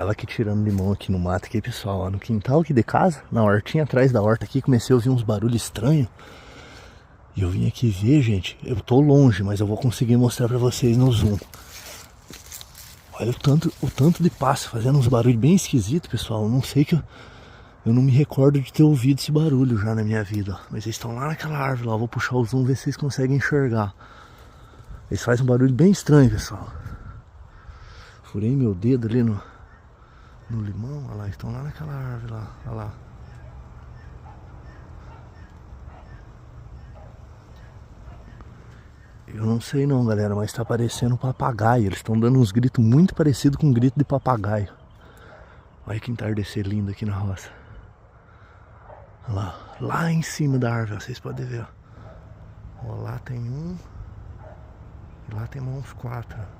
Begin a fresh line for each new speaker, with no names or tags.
Tava aqui tirando limão aqui no mato aqui, pessoal, ó, no quintal aqui de casa, na hortinha atrás da horta aqui, comecei a ouvir uns barulhos estranhos. E eu vim aqui ver, gente, eu tô longe, mas eu vou conseguir mostrar pra vocês no zoom. Olha o tanto de pássaro fazendo uns barulhos bem esquisitos, pessoal. Eu não sei que eu não me recordo de ter ouvido esse barulho já na minha vida. Ó. Mas eles estão lá naquela árvore lá, eu vou puxar o zoom ver se vocês conseguem enxergar. Eles fazem um barulho bem estranho, pessoal. Furei meu dedo ali no limão, olha lá, estão lá naquela árvore lá, olha lá. Eu não sei não, galera, mas tá parecendo um papagaio. Eles estão dando uns gritos muito parecidos com um grito de papagaio. Olha que entardecer lindo aqui na roça. Olha lá em cima da árvore, vocês podem ver, ó. Ó, lá tem um. E lá tem uns 4.